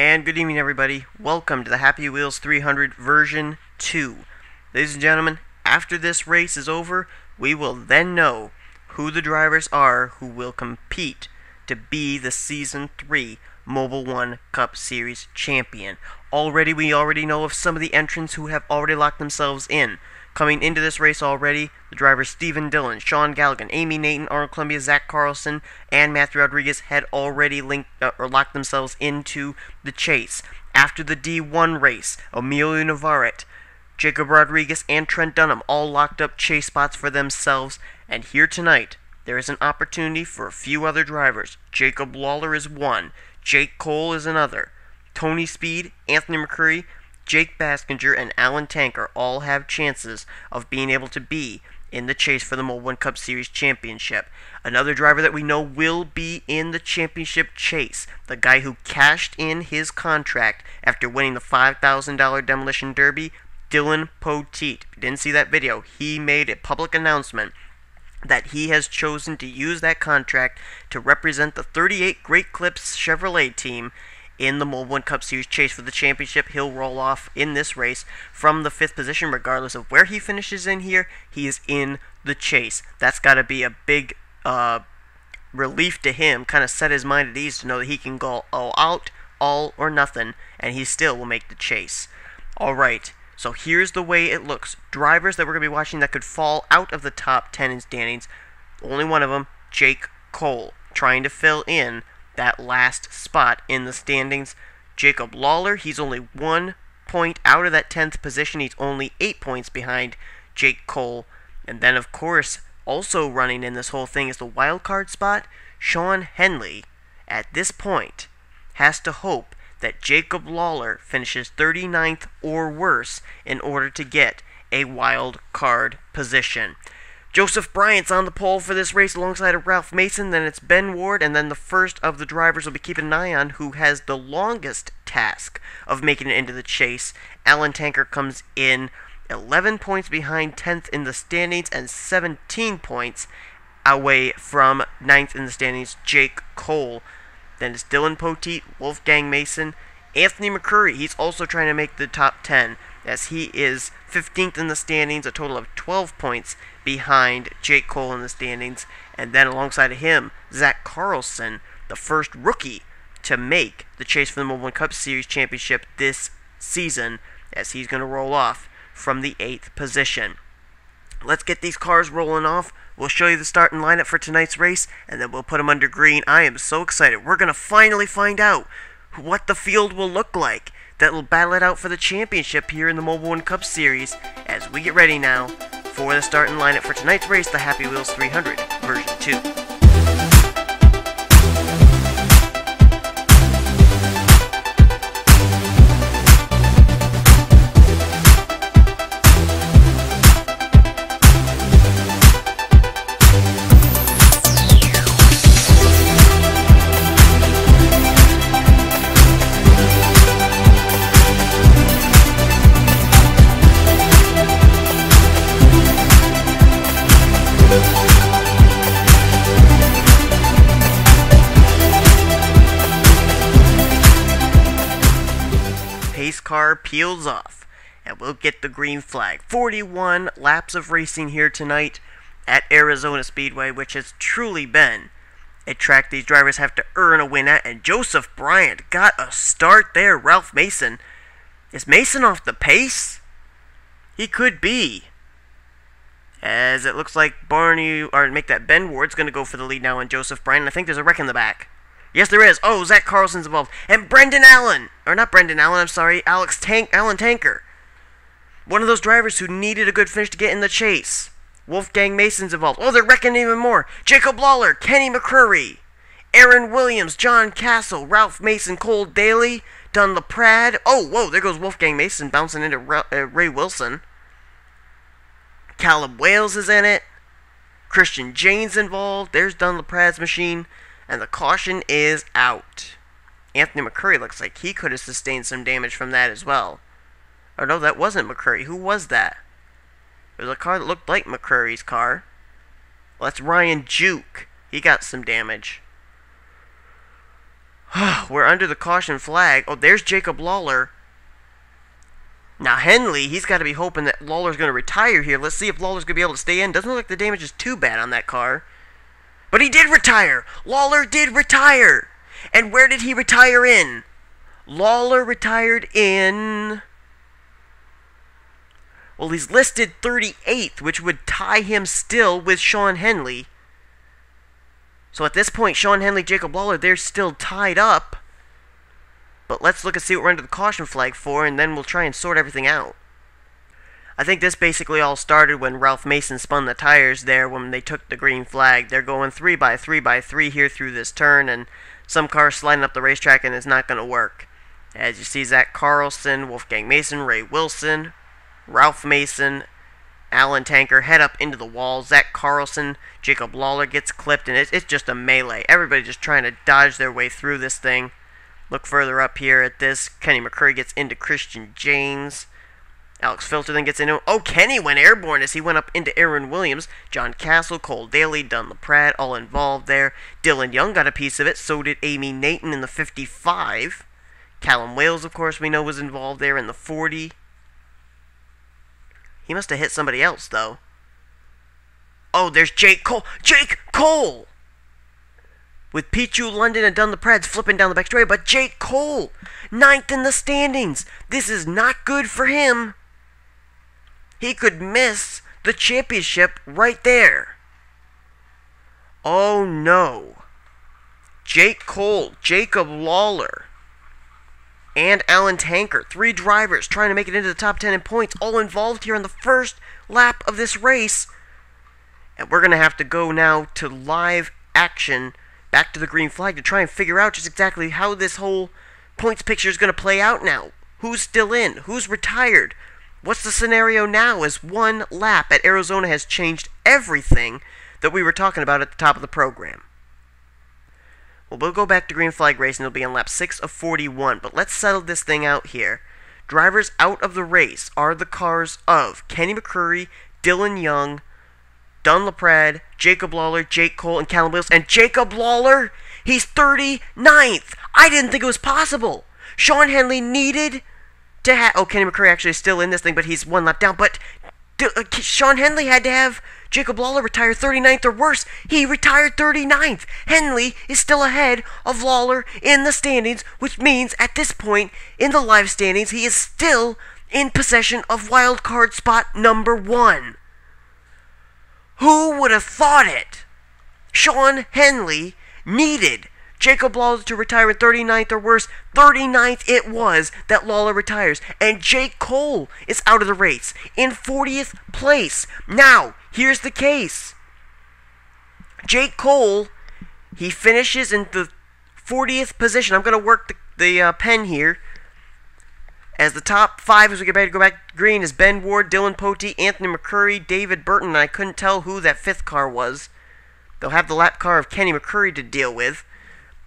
And good evening, everybody. Welcome to the Happy Wheels 300 version 2. Ladies and gentlemen, after this race is over, we will then know who the drivers are who will compete to be the Season 3 Mobil1 Cup Series champion. We already know of some of the entrants who have already locked themselves in. Coming into this race already, the drivers Stephen Dillon, Sean Galligan, Amy Nathan, Arnold Columbia, Zach Carlson, and Matthew Rodriguez had already locked themselves into the chase. After the D1 race, Emilio Navarrete, Jacob Rodriguez, and Trent Dunham all locked up chase spots for themselves. And here tonight, there is an opportunity for a few other drivers. Jacob Lawler is one. Jake Cole is another. Tony Speed, Anthony McCurry, Jake Baskinger, and Alan Tanker all have chances of being able to be in the chase for the Mobil1 Cup Series championship. Another driver that we know will be in the championship chase, the guy who cashed in his contract after winning the $5,000 Demolition Derby, Dylan Poteet. If you didn't see that video, he made a public announcement that he has chosen to use that contract to represent the 38 Great Clips Chevrolet team in the Mobil1 Cup Series chase for the championship. He'll roll off in this race from the 5th position. Regardless of where he finishes in here, he is in the chase. That's got to be a big relief to him, kind of set his mind at ease to know that he can go all out, all or nothing, and he still will make the chase. Alright, so here's the way it looks. Drivers that we're going to be watching that could fall out of the top 10 in standings. Only one of them, Jake Cole, trying to fill in that last spot in the standings. Jacob Lawler, he's only 1 point out of that 10th position. He's only 8 points behind Jake Cole. And then, of course, also running in this whole thing is the wild card spot. Sean Henley, at this point, has to hope that Jacob Lawler finishes 39th or worse in order to get a wild card position. Joseph Bryant's on the pole for this race alongside of Ralph Mason. Then it's Ben Ward, and then the first of the drivers we'll be keeping an eye on who has the longest task of making it into the chase. Alan Tanker comes in 11 points behind 10th in the standings and 17 points away from 9th in the standings, Jake Cole. Then it's Dylan Poteet, Wolfgang Mason, Anthony McCurry. He's also trying to make the top 10 as he is 15th in the standings, a total of 12 points behind Jake Cole in the standings. And then alongside of him, Zach Carlson, the first rookie to make the chase for the Mobil1 Cup Series championship this season, as he's going to roll off from the 8th position. Let's get these cars rolling off. We'll show you the starting lineup for tonight's race, and then we'll put them under green. I am so excited. We're going to finally find out what the field will look like that will battle it out for the championship here in the Mobil1 Cup Series as we get ready now for the starting lineup for tonight's race, the Happy Wheels 300 version 2. Car peels off, and we'll get the green flag. 41 laps of racing here tonight at Arizona Speedway, which has truly been a track these drivers have to earn a win at, and Joseph Bryant got a start there. Ralph Mason. Is Mason off the pace? He could be, as it looks like Ben Ward's going to go for the lead now on Joseph Bryant. I think there's a wreck in the back. Yes, there is. Oh, Zach Carlson's involved. And Alan Tanker. One of those drivers who needed a good finish to get in the chase. Wolfgang Mason's involved. Oh, they're wrecking even more. Jacob Lawler, Kenny McCurry, Aaron Williams, John Castle, Ralph Mason, Cole Daly, Don LaPrade. Oh, whoa, there goes Wolfgang Mason bouncing into Ray Wilson. Caleb Wales is in it. Christian Jane's involved. There's Don LaPrade's machine. And the caution is out. Anthony McCurry looks like he could have sustained some damage from that as well. Or no, that wasn't McCurry. Who was that? It was a car that looked like McCurry's car. Well, that's Ryan Juke. He got some damage. We're under the caution flag. Oh, there's Jacob Lawler. Now, Henley, he's got to be hoping that Lawler's going to retire here. Let's see if Lawler's going to be able to stay in. Doesn't look like the damage is too bad on that car. But he did retire. Lawler did retire. And where did he retire in? Lawler retired in... Well, he's listed 38th, which would tie him still with Sean Henley. So at this point, Sean Henley, Jacob Lawler, they're still tied up. But let's look and see what we're under the caution flag for, and then we'll try and sort everything out. I think this basically all started when Ralph Mason spun the tires there when they took the green flag. They're going 3 by 3 by 3 here through this turn, and some cars sliding up the racetrack, and it's not going to work. As you see, Zach Carlson, Wolfgang Mason, Ray Wilson, Ralph Mason, Alan Tanker head up into the wall. Zach Carlson, Jacob Lawler gets clipped, and it's just a melee. Everybody just trying to dodge their way through this thing. Look further up here at this. Kenny McCurry gets into Christian James. Alex Filter then gets into him. Oh, Kenny went airborne as he went up into Aaron Williams. John Castle, Cole Daly, Dunn LaPrade, all involved there. Dylan Young got a piece of it. So did Amy Nathan in the 55. Callum Wales, of course, we know was involved there in the 40. He must have hit somebody else, though. Oh, there's Jake Cole. Jake Cole! With Pichu, London, and Dunn LaPrade flipping down the back straight, but Jake Cole, 9th in the standings. This is not good for him. He could miss the championship right there. Oh no. Jake Cole, Jacob Lawler, and Alan Tanker, 3 drivers trying to make it into the top 10 in points, all involved here in the first lap of this race. And we're going to have to go now to live action, back to the green flag, to try and figure out just exactly how this whole points picture is going to play out now. Who's still in? Who's retired? What's the scenario now as one lap at Arizona has changed everything that we were talking about at the top of the program? Well, we'll go back to green flag racing. It'll be on lap 6 of 41. But let's settle this thing out here. Drivers out of the race are the cars of Kenny McCurry, Dylan Young, Dunn LaPrade, Jacob Lawler, Jake Cole, and Callum Wills. And Jacob Lawler, he's 39th. I didn't think it was possible. Sean Henley needed to have... Oh, Kenny McCurry actually is still in this thing, but he's one lap down. But Sean Henley had to have Jacob Lawler retire 39th or worse. He retired 39th. Henley is still ahead of Lawler in the standings, which means at this point in the live standings, he is still in possession of wild card spot number 1. Who would have thought it? Sean Henley needed Jacob Lawler to retire in 39th or worse. 39th it was that Lawler retires. And Jake Cole is out of the race in 40th place. Now, here's the case. Jake Cole, he finishes in the 40th position. I'm going to work the pen here. As the top 5, as we get ready to go back to green, is Ben Ward, Dylan Potey, Anthony McCurry, David Burton, and I couldn't tell who that 5th car was. They'll have the lap car of Kenny McCurry to deal with.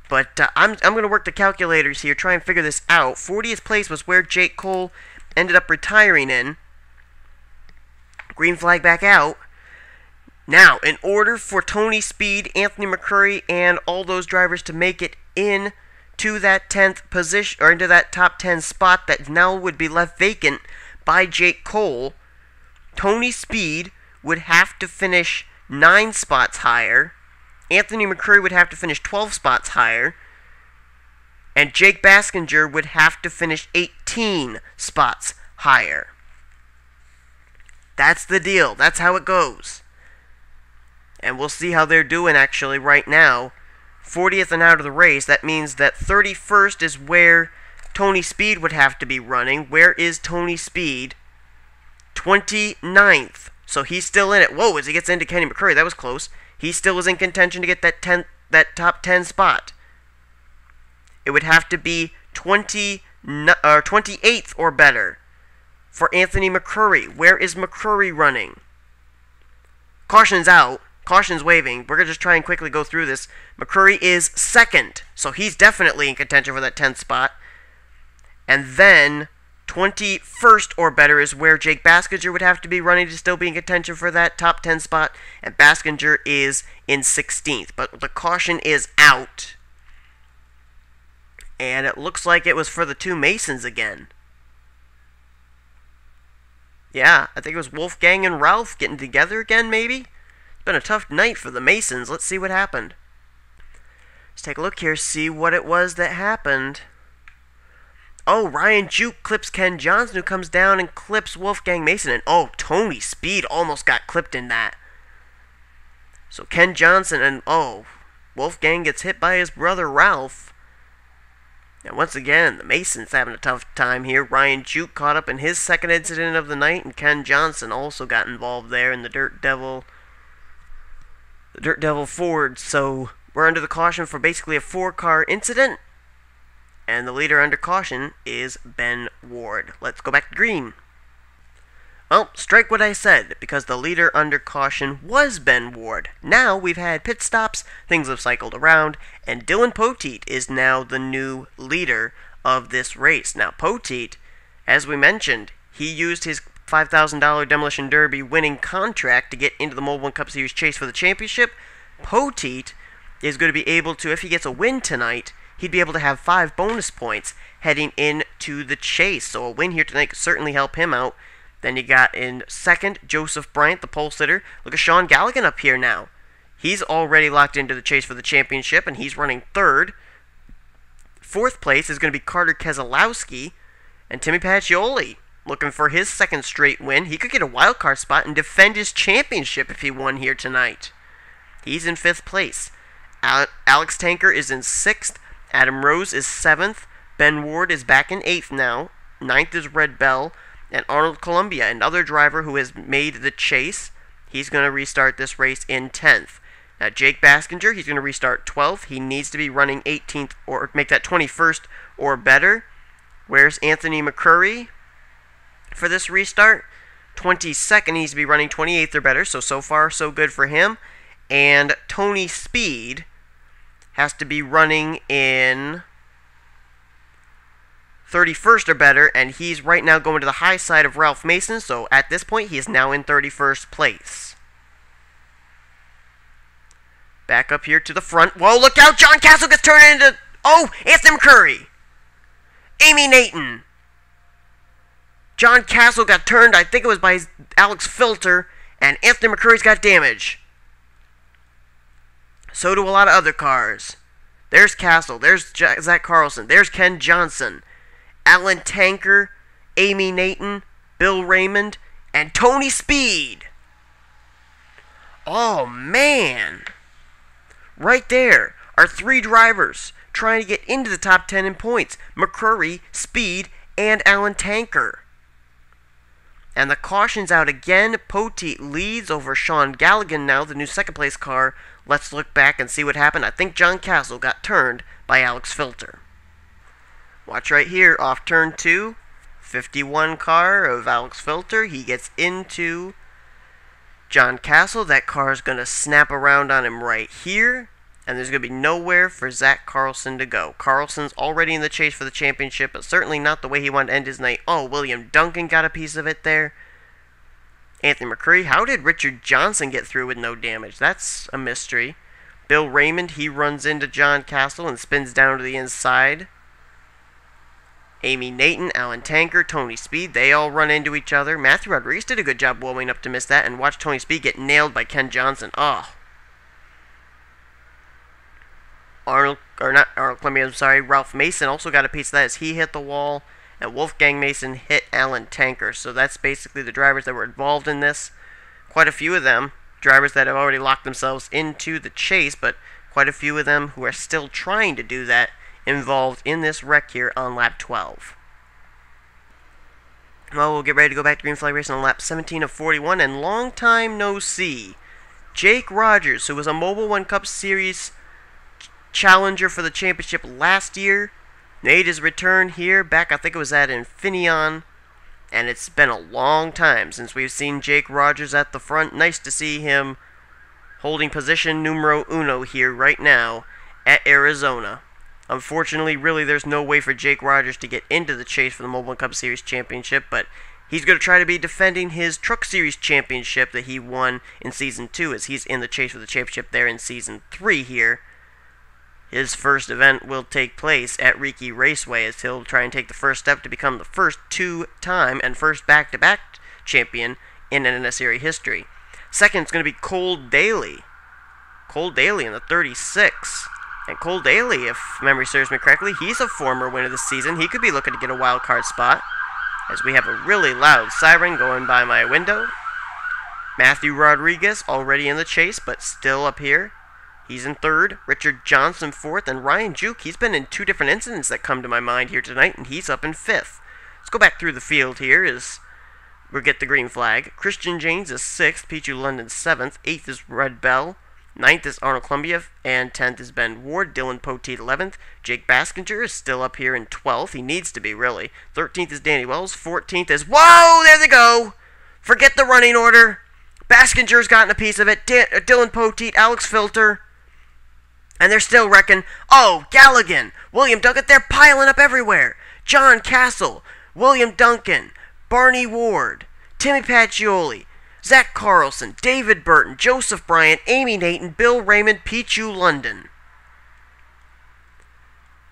But I'm going to work the calculators here, try and figure this out. 40th place was where Jake Cole ended up retiring in. Green flag back out. Now, in order for Tony Speed, Anthony McCurry, and all those drivers to make it in to that 10th position, or into that top 10 spot that now would be left vacant by Jake Cole, Tony Speed would have to finish 9 spots higher. Anthony McCurry would have to finish 12 spots higher. And Jake Baskinger would have to finish 18 spots higher. That's the deal. That's how it goes. And we'll see how they're doing actually right now. 40th and out of the race. That means that 31st is where Tony Speed would have to be running. Where is Tony Speed? 29th. So he's still in it. Whoa, as he gets into Kenny McCurry, that was close. He still is in contention to get that top 10 spot. It would have to be 28th or better for Anthony McCurry. Where is McCurry running? Caution's out. Caution's waving. We're going to just try and quickly go through this. McCurry is 2nd, so he's definitely in contention for that 10th spot. And then 21st or better is where Jake Baskinger would have to be running to still be in contention for that top 10 spot. And Baskinger is in 16th. But the caution is out. And it looks like it was for the two Masons again. Yeah, I think it was Wolfgang and Ralph getting together again, maybe? It's been a tough night for the Masons. Let's see what happened. Let's take a look here, see what it was that happened. Oh, Ryan Juke clips Ken Johnson, who comes down and clips Wolfgang Mason. And oh, Tony Speed almost got clipped in that. So Ken Johnson and, oh, Wolfgang gets hit by his brother Ralph. And once again, the Masons having a tough time here. Ryan Juke caught up in his second incident of the night, and Ken Johnson also got involved there in the Dirt Devil Ford. So we're under the caution for basically a 4-car incident. And the leader under caution is Ben Ward. Let's go back to green. Well, strike what I said, because the leader under caution was Ben Ward. Now we've had pit stops, things have cycled around, and Dylan Poteet is now the new leader of this race. Now, Poteet, as we mentioned, he used his $5,000 Demolition Derby winning contract to get into the Mobil1 Cup Series chase for the championship. Poteet is going to be able to, if he gets a win tonight, he'd be able to have 5 bonus points heading into the chase. So a win here tonight could certainly help him out. Then you got in second, Joseph Bryant, the pole sitter. Look at Sean Galligan up here now. He's already locked into the chase for the championship, and he's running third. Fourth place is going to be Carter Keselowski, and Timmy Pacioli looking for his second straight win. He could get a wild card spot and defend his championship if he won here tonight. He's in 5th place. Alex Tanker is in 6th. Adam Rose is 7th. Ben Ward is back in 8th now. 9th is Red Bell. And Arnold Columbia, another driver who has made the chase, he's going to restart this race in 10th. Now, Jake Baskinger, he's going to restart 12th. He needs to be running 18th or make that 21st or better. Where's Anthony McCurry for this restart? 22nd, he needs to be running 28th or better, so far, so good for him. And Tony Speed has to be running in 31st or better, and he's right now going to the high side of Ralph Mason, so at this point, he is now in 31st place. Back up here to the front. Whoa, look out! John Castle gets turned into... Oh, Anthony McCurry! Amy Nathan! John Castle got turned, I think it was by Alex Filter, and Anthony McCurry's got damage. So do a lot of other cars. There's Castle, there's Zach Carlson, there's Ken Johnson, Alan Tanker, Amy Nathan, Bill Raymond, and Tony Speed. Oh, man. Right there are 3 drivers trying to get into the top 10 in points. McCurry, Speed, and Alan Tanker. And the caution's out again. Poteet leads over Sean Galligan now, the new second-place car. Let's look back and see what happened. I think John Castle got turned by Alex Filter. Watch right here, off turn 2, 51 car of Alex Filter. He gets into John Castle. That car is going to snap around on him right here, and there's going to be nowhere for Zach Carlson to go. Carlson's already in the chase for the championship, but certainly not the way he wanted to end his night. Oh, William Duncan got a piece of it there. Anthony McCurry. How did Richard Johnson get through with no damage? That's a mystery. Bill Raymond, he runs into John Castle and spins down to the inside. Amy Nathan, Alan Tanker, Tony Speed, they all run into each other. Matthew Rodriguez did a good job warming up to miss that, and watch Tony Speed get nailed by Ken Johnson. Oh. Ralph Mason also got a piece of that as he hit the wall, and Wolfgang Mason hit Alan Tanker. So that's basically the drivers that were involved in this. Quite a few of them, drivers that have already locked themselves into the chase, but quite a few of them who are still trying to do that, involved in this wreck here on lap 12. Well, we'll get ready to go back to green flag racing on lap 17 of 41, and long time no see. Jake Rogers, who was a Mobil1 Cup Series challenger for the championship last year, made his return here back, I think it was at Infineon, and it's been a long time since we've seen Jake Rogers at the front. Nice to see him holding position numero uno here right now at Arizona. Unfortunately, really, there's no way for Jake Rogers to get into the chase for the Mobil1 Cup Series Championship, but he's going to try to be defending his Truck Series Championship that he won in Season 2, as he's in the chase for the championship there in Season 3 here. His first event will take place at Riki Raceway as he'll try and take the first step to become the first two-time and first back-to-back champion in NNSCRA history. Second is going to be Cole Daly. Cole Daly in the 36. And Cole Daly, if memory serves me correctly, he's a former winner this season. He could be looking to get a wild card spot. As we have a really loud siren going by my window. Matthew Rodriguez already in the chase, but still up here. He's in third. Richard Johnson fourth. And Ryan Juke, he's been in two different incidents that come to my mind here tonight, and he's up in fifth. Let's go back through the field here as we'll get the green flag. Christian James is sixth. Pichu London seventh. Eighth is Red Bell. Ninth is Arnold Columbia, and 10th is Ben Ward. Dylan Poteet 11th. Jake Baskinger is still up here in 12th. He needs to be, really. 13th is Danny Wells. 14th is... Whoa! There they go! Forget the running order. Baskinger's gotten a piece of it. Dylan Poteet, Alex Filter. And they're still wrecking. Oh, Galligan. William Duncan. They're piling up everywhere. John Castle. William Duncan. Barney Ward. Timmy Pacioli. Zach Carlson, David Burton, Joseph Bryant, Amy Nathan, Bill Raymond, Pichu London.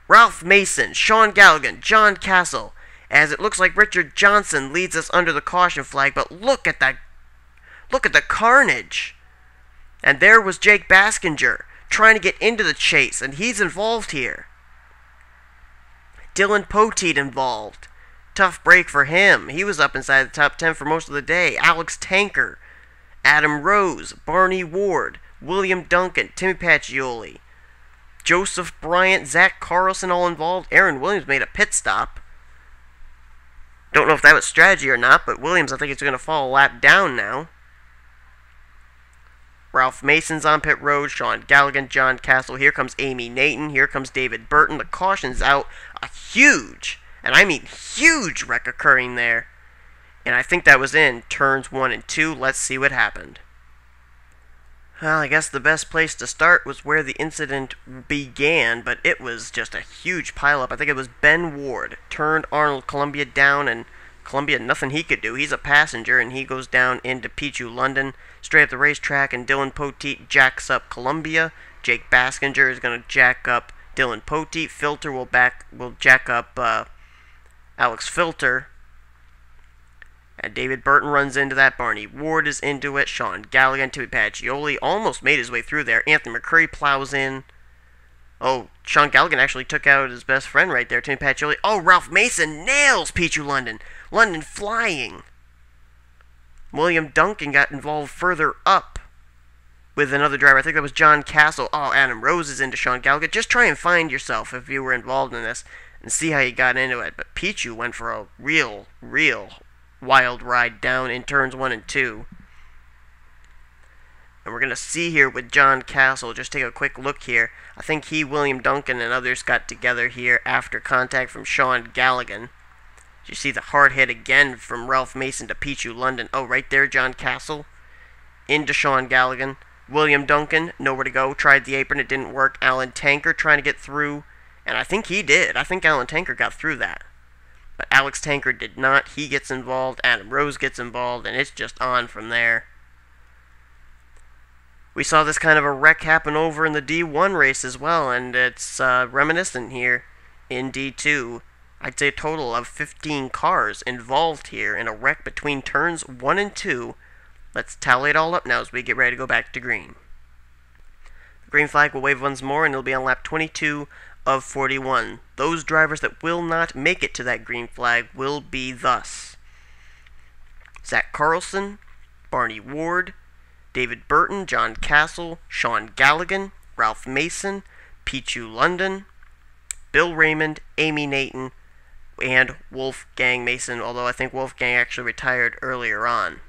Ralph Mason, Sean Galligan, John Castle. As it looks like Richard Johnson leads us under the caution flag, but look at that. Look at the carnage. And there was Jake Baskinger trying to get into the chase, and he's involved here. Dylan Poteet involved. Tough break for him. He was up inside the top 10 for most of the day. Alex Tanker, Adam Rose, Barney Ward, William Duncan, Timmy Pacioli, Joseph Bryant, Zach Carlson all involved. Aaron Williams made a pit stop. Don't know if that was strategy or not, but Williams I think is going to fall a lap down now. Ralph Mason's on pit road, Sean Galligan, John Castle. Here comes Amy Nathan. Here comes David Burton. The caution's out. A huge... And I mean huge wreck occurring there. And I think that was in turns 1 and 2. Let's see what happened. Well, I guess the best place to start was where the incident began, but it was just a huge pileup. I think it was Ben Ward turned Arnold Columbia down, and Columbia, nothing he could do. He's a passenger, and he goes down into Pichu London, straight up the racetrack, and Dylan Poteet jacks up Columbia. Jake Baskinger is going to jack up Dylan Poteet. Filter will jack up Alex Filter. And David Burton runs into that. Barney Ward is into it. Sean Galligan, Timmy Pacioli almost made his way through there. Anthony McCurry plows in. Oh, Sean Galligan actually took out his best friend right there, Timmy Pacioli. Oh, Ralph Mason nails Pichu London. London flying. William Duncan got involved further up with another driver. I think that was John Castle. Oh, Adam Rose is into Sean Galligan. Just try and find yourself if you were involved in this and see how you got into it. But Pichu went for a real wild ride down in turns 1 and 2. And we're going to see here with John Castle, just take a quick look here. I think he, William Duncan, and others got together here after contact from Sean Galligan. You see the hard hit again from Ralph Mason to Pichu London. Oh, right there, John Castle. Into Sean Galligan. William Duncan, nowhere to go. Tried the apron, it didn't work. Alan Tanker trying to get through. And I think he did. I think Alan Tanker got through that. But Alex Tanker did not. He gets involved. Adam Rose gets involved. And it's just on from there. We saw this kind of a wreck happen over in the D1 race as well. And it's reminiscent here in D2. I'd say a total of 15 cars involved here in a wreck between turns 1 and 2. Let's tally it all up now as we get ready to go back to green. The green flag will wave once more, and it'll be on lap 22 of 41. Those drivers that will not make it to that green flag will be thus: Zach Carlson, Barney Ward, David Burton, John Castle, Sean Galligan, Ralph Mason, Pichu London, Bill Raymond, Amy Nathan, and Wolfgang Mason, although I think Wolfgang actually retired earlier on.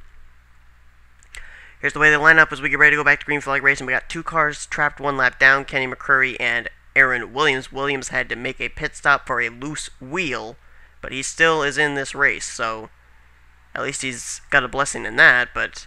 Here's the way they line up as we get ready to go back to green flag racing. We got 2 cars trapped 1 lap down, Kenny McCurry and Aaron Williams. Williams had to make a pit stop for a loose wheel, but he still is in this race, so at least he's got a blessing in that, but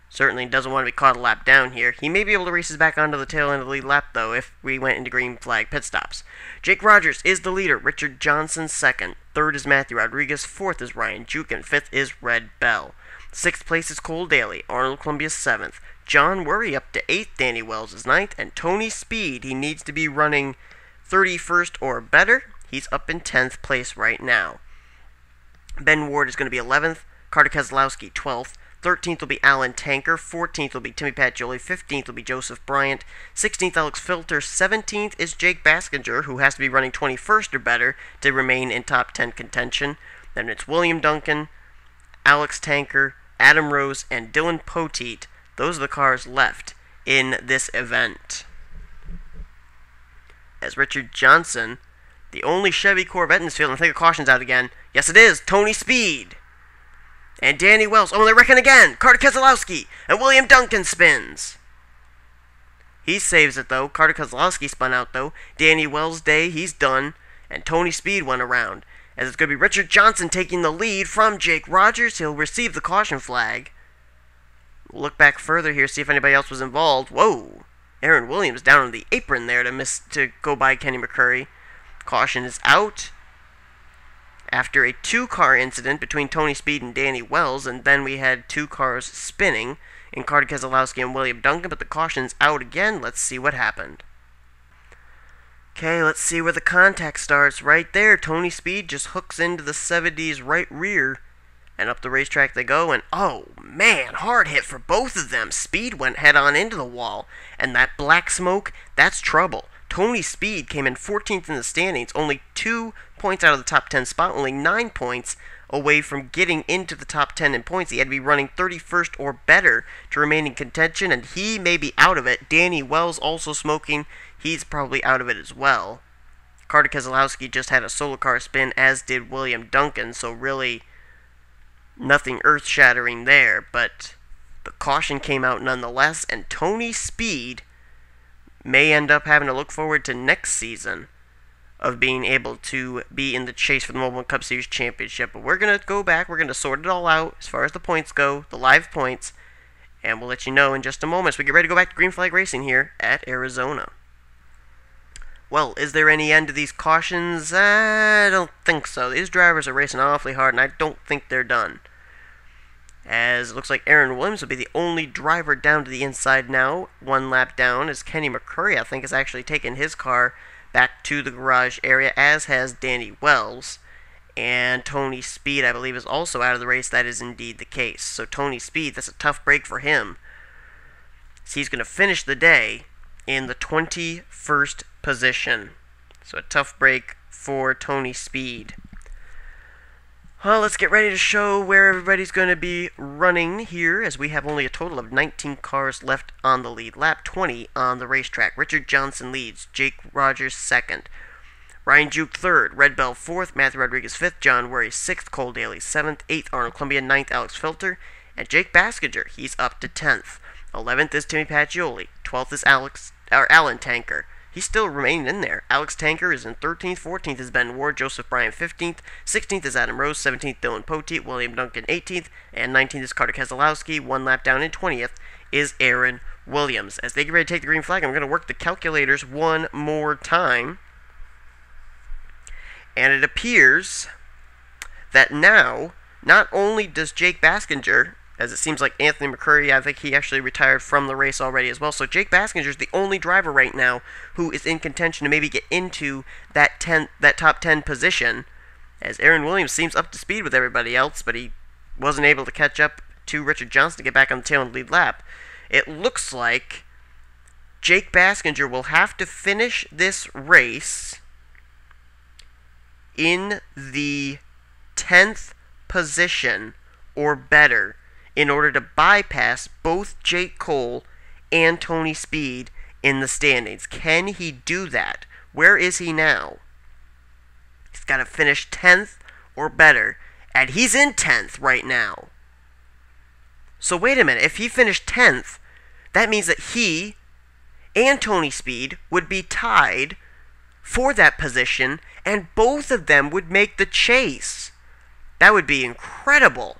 certainly doesn't want to be caught a lap down here. He may be able to race us back onto the tail end of the lead lap, though, if we went into green flag pit stops. Jake Rogers is the leader. Richard Johnson second. Third is Matthew Rodriguez. Fourth is Ryan Juke. And fifth is Red Bell. 6th place is Cole Daly. Arnold Columbia 7th. John Worry up to 8th. Danny Wells is 9th. And Tony Speed, he needs to be running 31st or better. He's up in 10th place right now. Ben Ward is going to be 11th. Carter Keselowski 12th. 13th will be Alan Tanker. 14th will be Timmy Pacioli. 15th will be Joseph Bryant. 16th, Alex Filter. 17th is Jake Baskinger, who has to be running 21st or better to remain in top 10 contention. Then it's William Duncan, Alex Tanker, Adam Rose, and Dylan Poteet. Those are the cars left in this event. As Richard Johnson, the only Chevy Corvette in this field, and I think the caution's out again. Yes, it is. Tony Speed. And Danny Wells. Oh, and they're wrecking again. Carter Keselowski. And William Duncan spins. He saves it, though. Carter Keselowski spun out, though. Danny Wells' day, he's done. And Tony Speed went around. As it's going to be Richard Johnson taking the lead from Jake Rogers. He'll receive the caution flag. We'll look back further here, see if anybody else was involved. Whoa. Aaron Williams down on the apron there to go by Kenny McCurry. Caution is out. After a 2-car incident between Tony Speed and Danny Wells, and then we had 2 cars spinning in Carter Keselowski and William Duncan, but the caution's out again. Let's see what happened. Okay, let's see where the contact starts. Right there, Tony Speed just hooks into the 70's right rear, and up the racetrack they go, and oh man, hard hit for both of them. Speed went head on into the wall, and that black smoke, that's trouble. Tony Speed came in 14th in the standings, only 2 points out of the top 10 spot, only 9 points away from getting into the top 10 in points. He had to be running 31st or better to remain in contention, and he may be out of it. Danny Wells also smoking. He's probably out of it as well. Carter Keselowski just had a solo car spin, as did William Duncan, so really nothing earth-shattering there, but the caution came out nonetheless, and Tony Speed may end up having to look forward to next season of being able to be in the chase for the Mobil1 Cup Series Championship. But we're going to go back, we're going to sort it all out as far as the points go, the live points, and we'll let you know in just a moment as we get ready to go back to Green Flag Racing here at Arizona. Well, is there any end to these cautions? I don't think so. These drivers are racing awfully hard, and I don't think they're done. As it looks like Aaron Williams will be the only driver down to the inside now. 1 lap down, as Kenny McCurry, I think, has actually taken his car back to the garage area, as has Danny Wells. And Tony Speed, I believe, is also out of the race. That is indeed the case. So Tony Speed, that's a tough break for him. So he's going to finish the day in the 21st position. So a tough break for Tony Speed. Well, let's get ready to show where everybody's going to be running here, as we have only a total of 19 cars left on the lead. Lap 20 on the racetrack. Richard Johnson leads. Jake Rogers 2nd. Ryan Juke 3rd. Red Bell 4th. Matthew Rodriguez 5th. John Worry 6th. Cole Daly 7th. 8th. Arnold Columbia 9th. Alex Filter. And Jake Baskinger, he's up to 10th. 11th is Timmy Pacioli. 12th is Alan Tanker. He's still remaining in there. Alex Tanker is in 13th. 14th is Ben Ward. Joseph Bryant 15th. 16th is Adam Rose. 17th, Dylan Poteet. William Duncan 18th. And 19th is Carter Keselowski. 1 lap down. And 20th is Aaron Williams. As they get ready to take the green flag, I'm going to work the calculators one more time. And it appears that now, not only does Jake Baskinger, as it seems like Anthony McCurry, I think he actually retired from the race already as well. So Jake Baskinger is the only driver right now who is in contention to maybe get into that top 10 position, as Aaron Williams seems up to speed with everybody else, but he wasn't able to catch up to Richard Johnson to get back on the tail and lead lap. It looks like Jake Baskinger will have to finish this race in the 10th position or better in order to bypass both Jake Cole and Tony Speed in the standings. Can he do that? Where is he now? He's got to finish 10th or better, and he's in 10th right now. So wait a minute, if he finished 10th, that means that he and Tony Speed would be tied for that position, and both of them would make the chase. That would be incredible.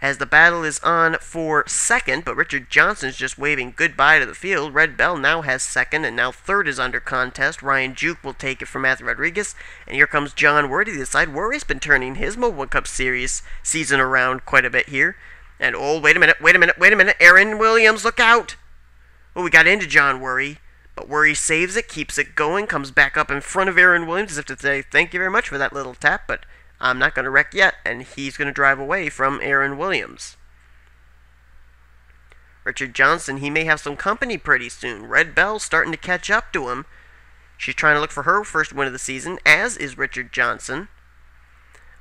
as the battle is on for second, but Richard Johnson's just waving goodbye to the field. Red Bell now has second, and now third is under contest. Ryan Juke will take it from Matthew Rodriguez, and here comes John Worthy to the side. Worthy's been turning his Mobil Cup Series season around quite a bit here. And oh, wait a minute, Aaron Williams, look out! Oh, we got into John Worthy, but Worthy saves it, keeps it going, comes back up in front of Aaron Williams as if to say, thank you very much for that little tap, but I'm not going to wreck yet, and he's going to drive away from Aaron Williams. Richard Johnson, he may have some company pretty soon. Red Bell's starting to catch up to him. She's trying to look for her first win of the season, as is Richard Johnson.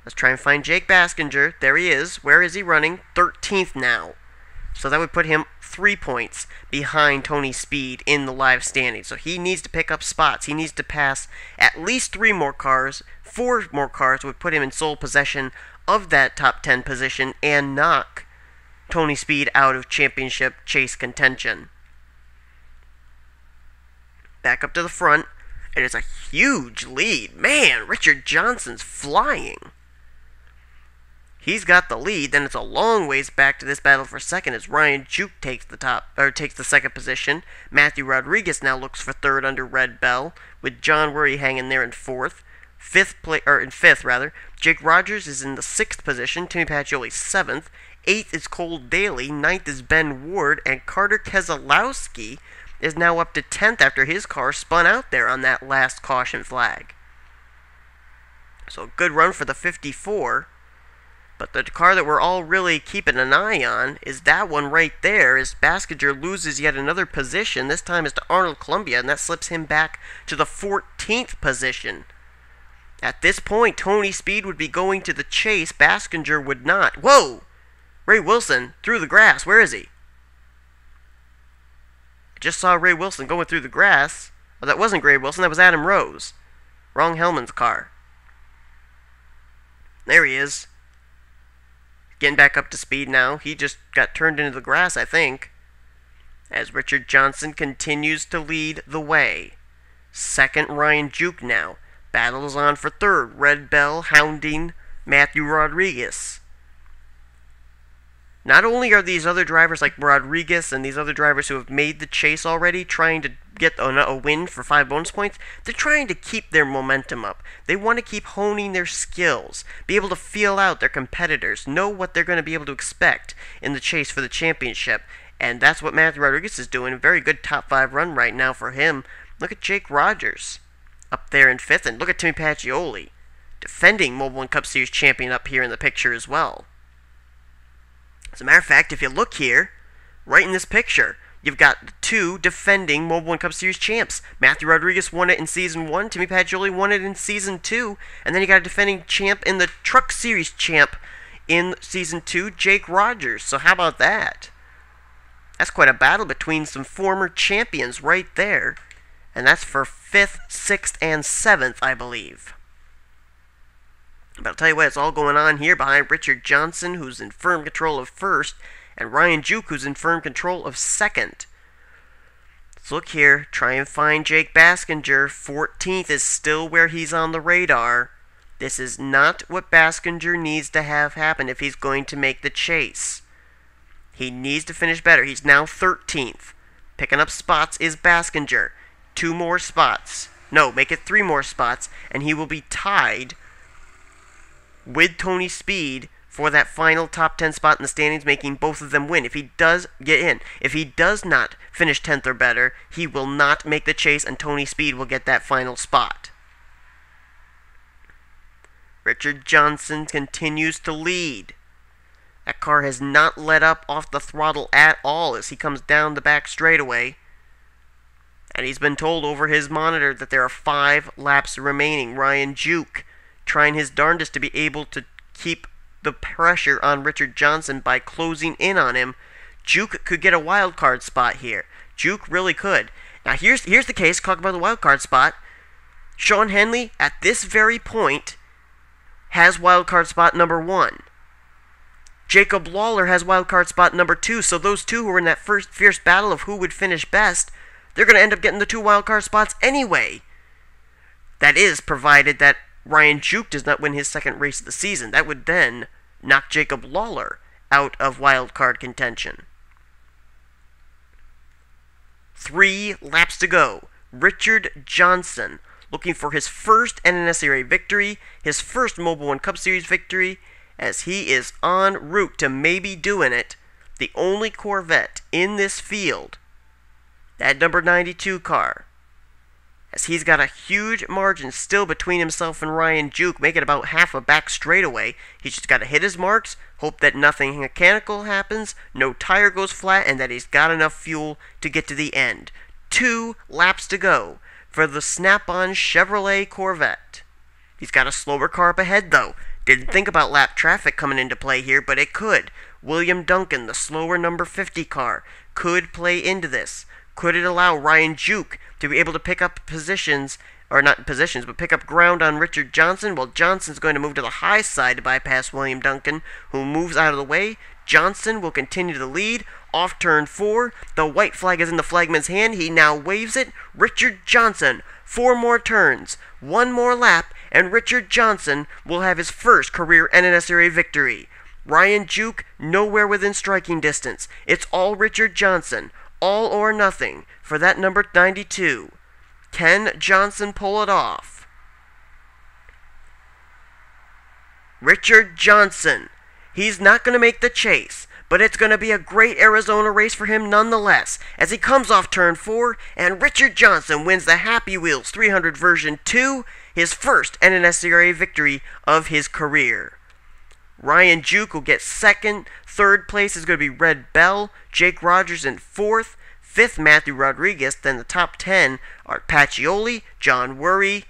Let's try and find Jake Baskinger. There he is. Where is he running? 13th now. So that would put him 3 points behind Tony Speed in the live standings. So he needs to pick up spots. He needs to pass at least 3 more cars. 4 more cars would put him in sole possession of that top 10 position and knock Tony Speed out of championship chase contention. Back up to the front. It is a huge lead. Man, Richard Johnson's flying. He's got the lead, then it's a long ways back to this battle for second as Ryan Juke takes the second position. Matthew Rodriguez now looks for third under Red Bell, with John Worthy hanging there in fifth. Jake Rogers is in the 6th position, Timmy Pacioli 7th, 8th is Cole Daly, 9th is Ben Ward, and Carter Keselowski is now up to 10th after his car spun out there on that last caution flag. So a good run for the 54. But the car that we're all really keeping an eye on is that one right there, as Baskinger loses yet another position. This time is to Arnold Columbia, and that slips him back to the 14th position. At this point, Tony Speed would be going to the chase. Baskinger would not. Whoa! Ray Wilson through the grass. Where is he? I just saw Ray Wilson going through the grass. Oh, that wasn't Ray Wilson. That was Adam Rose. Wrong Hellman's car. There he is. Getting back up to speed now. He just got turned into the grass, I think. As Richard Johnson continues to lead the way. Second, Ryan Juke now. Battle is on for third. Red Bell hounding Matthew Rodriguez. Not only are these other drivers like Rodriguez and these other drivers who have made the chase already trying to get a win for 5 bonus points, they're trying to keep their momentum up. They want to keep honing their skills, be able to feel out their competitors, know what they're going to be able to expect in the chase for the championship. And that's what Matthew Rodriguez is doing. A very good top 5 run right now for him. Look at Jake Rogers up there in 5th, and look at Timmy Pacioli, defending Mobil1 Cup Series champion up here in the picture as well. As a matter of fact, if you look here, right in this picture, you've got 2 defending Mobil1 Cup Series champs. Matthew Rodriguez won it in Season 1, Timmy Pacioli won it in Season 2, and then you got a defending champ in the Truck Series champ in Season 2, Jake Rogers. So how about that? That's quite a battle between some former champions right there. And that's for 5th, 6th, and 7th, I believe. But I'll tell you what, it's all going on here behind Richard Johnson, who's in firm control of 1st, and Ryan Juke, who's in firm control of 2nd. Let's look here, try and find Jake Baskinger. 14th is still where he's on the radar. This is not what Baskinger needs to have happen if he's going to make the chase. He needs to finish better. He's now 13th. Picking up spots is Baskinger. 2 more spots. No, make it 3 more spots, and he will be tied with Tony Speed for that final top 10 spot in the standings, making both of them win. If he does get in, if he does not finish 10th or better, he will not make the chase, and Tony Speed will get that final spot. Richard Johnson continues to lead. That car has not let up off the throttle at all as he comes down the back straightaway. And he's been told over his monitor that there are 5 laps remaining. Ryan Juke trying his darndest to be able to keep the pressure on Richard Johnson by closing in on him. Juke could get a wild card spot here. Juke really could. Now here's the case, talking about the wild card spot. Sean Henley, at this very point, has wild card spot number 1. Jacob Lawler has wild card spot number 2. So those 2 who were in that first fierce battle of who would finish best, they're going to end up getting the 2 wildcard spots anyway. That is, provided that Ryan Juke does not win his 2nd race of the season. That would then knock Jacob Lawler out of wildcard contention. 3 laps to go. Richard Johnson looking for his first NNSCRA victory, his first Mobil 1 Cup Series victory, as he is en route to maybe doing it. The only Corvette in this field, that number 92 car, as he's got a huge margin still between himself and Ryan Juke, making about half a back straightaway. He's just got to hit his marks, hope that nothing mechanical happens, no tire goes flat, and that he's got enough fuel to get to the end. 2 laps to go for the Snap-on Chevrolet Corvette. He's got a slower car up ahead, though. Didn't think about lap traffic coming into play here, but it could. William Duncan, the slower number 50 car, could play into this. Could it allow Ryan Juke to be able to pick up positions, or not positions, but pick up ground on Richard Johnson? Well, Johnson's going to move to the high side to bypass William Duncan, who moves out of the way. Johnson will continue to lead. Off turn 4, the white flag is in the flagman's hand. He now waves it. Richard Johnson, 4 more turns, 1 more lap, and Richard Johnson will have his first career NNSCRA victory. Ryan Juke, nowhere within striking distance. It's all Richard Johnson, all or nothing for that number 92. Can Johnson pull it off? Richard Johnson. He's not going to make the chase, but it's going to be a great Arizona race for him nonetheless, as he comes off turn 4, and Richard Johnson wins the Happy Wheels 300 version 2, his first NNSCRA victory of his career. Ryan Juke will get second. Third place is going to be Red Bell. Jake Rogers in fourth. Fifth, Matthew Rodriguez. Then the top 10 are Pacioli, John Worry,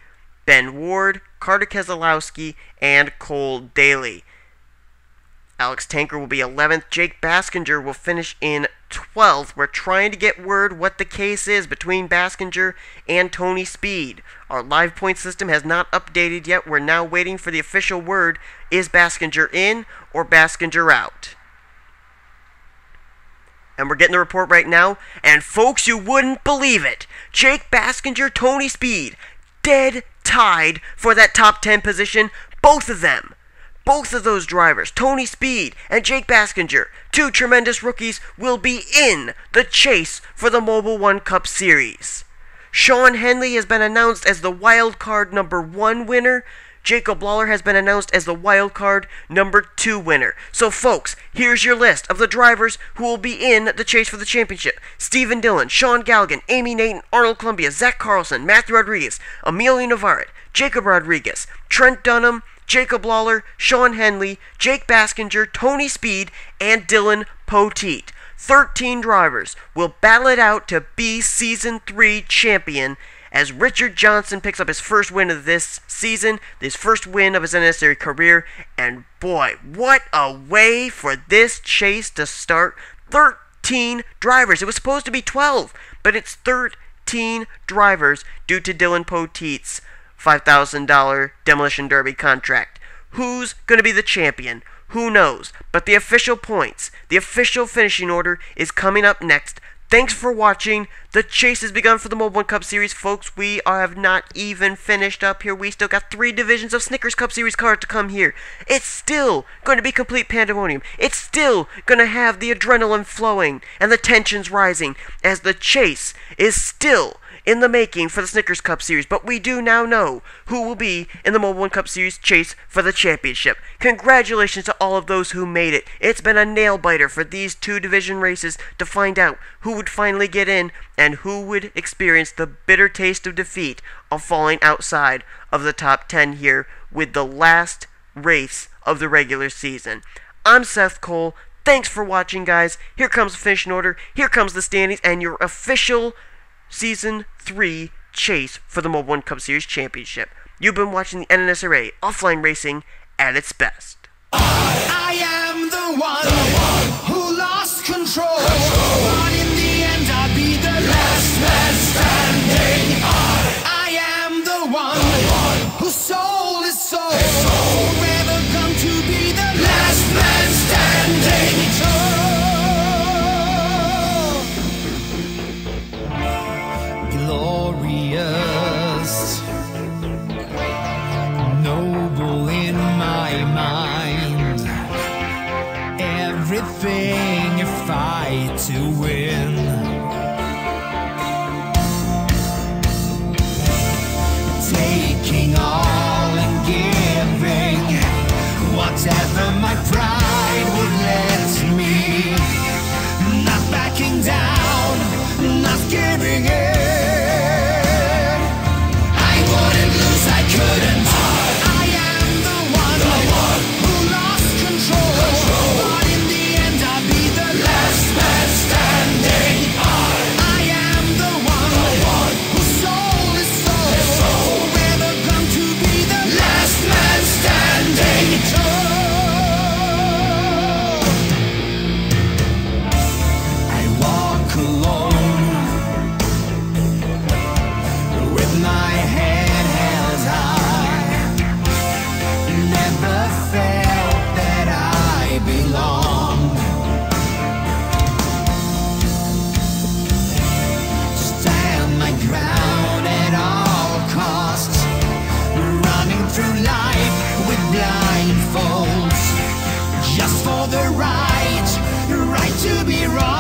Ben Ward, Carter Keselowski, and Cole Daly. Alex Tanker will be 11th. Jake Baskinger will finish in 12th. We're trying to get word what the case is between Baskinger and Tony Speed. Our live point system has not updated yet. We're now waiting for the official word. Is Baskinger in or Baskinger out? And we're getting the report right now. And folks, you wouldn't believe it. Jake Baskinger, Tony Speed, dead tied for that top 10 position. Both of them. Both of those drivers, Tony Speed and Jake Baskinger, 2 tremendous rookies, will be in the chase for the Mobil 1 Cup Series. Sean Henley has been announced as the wild card number 1 winner. Jacob Lawler has been announced as the wild card number 2 winner. So folks, here's your list of the drivers who will be in the chase for the championship. Stephen Dillon, Sean Galligan, Amy Nathan, Arnold Columbia, Zach Carlson, Matthew Rodriguez, Emilio Navarrete, Jacob Rodriguez, Trent Dunham, Jacob Lawler, Sean Henley, Jake Baskinger, Tony Speed, and Dylan Poteet. 13 drivers will battle it out to be Season 3 champion as Richard Johnson picks up his first win of this season, his first win of his NNSCRA career, and boy, what a way for this chase to start. 13 drivers. It was supposed to be 12, but it's 13 drivers due to Dylan Poteet's $5,000 Demolition Derby contract. Who's going to be the champion? Who knows? But the official points, the official finishing order is coming up next. Thanks for watching. The chase has begun for the Mobil 1 Cup Series. Folks, we have not even finished up here. We still got 3 divisions of Snickers Cup Series cars to come here. It's still going to be complete pandemonium. It's still going to have the adrenaline flowing and the tensions rising as the chase is still in the making for the Snickers Cup Series, but we do now know who will be in the Mobil 1 Cup Series chase for the championship. Congratulations to all of those who made it. It's been a nail-biter for these 2 division races to find out who would finally get in and who would experience the bitter taste of defeat of falling outside of the top 10 here with the last race of the regular season. I'm Seth Cole. Thanks for watching, guys. Here comes the finishing order. Here comes the standings and your official Season 3 chase for the Mobil 1 Cup Series Championship. You've been watching the NNSCRA offline racing at its best. I am the one who lost control. But in the end, I'll be the last man standing. I am the one who sold his soul. Forever come to be the last man standing. Glorious, noble in my mind. Every win. Taking all and giving whatever my pride would let me. Not backing down, not giving in. I wouldn't lose, I couldn't. I am the one who lost control. But in the end I'll be the last man standing. I am the one whose soul is sold. Whether come to be the last man standing. I walk alone with my head held high. Never felt that I belonged. Stand my ground at all costs, running through life with blindfolds, just for the right to be wrong.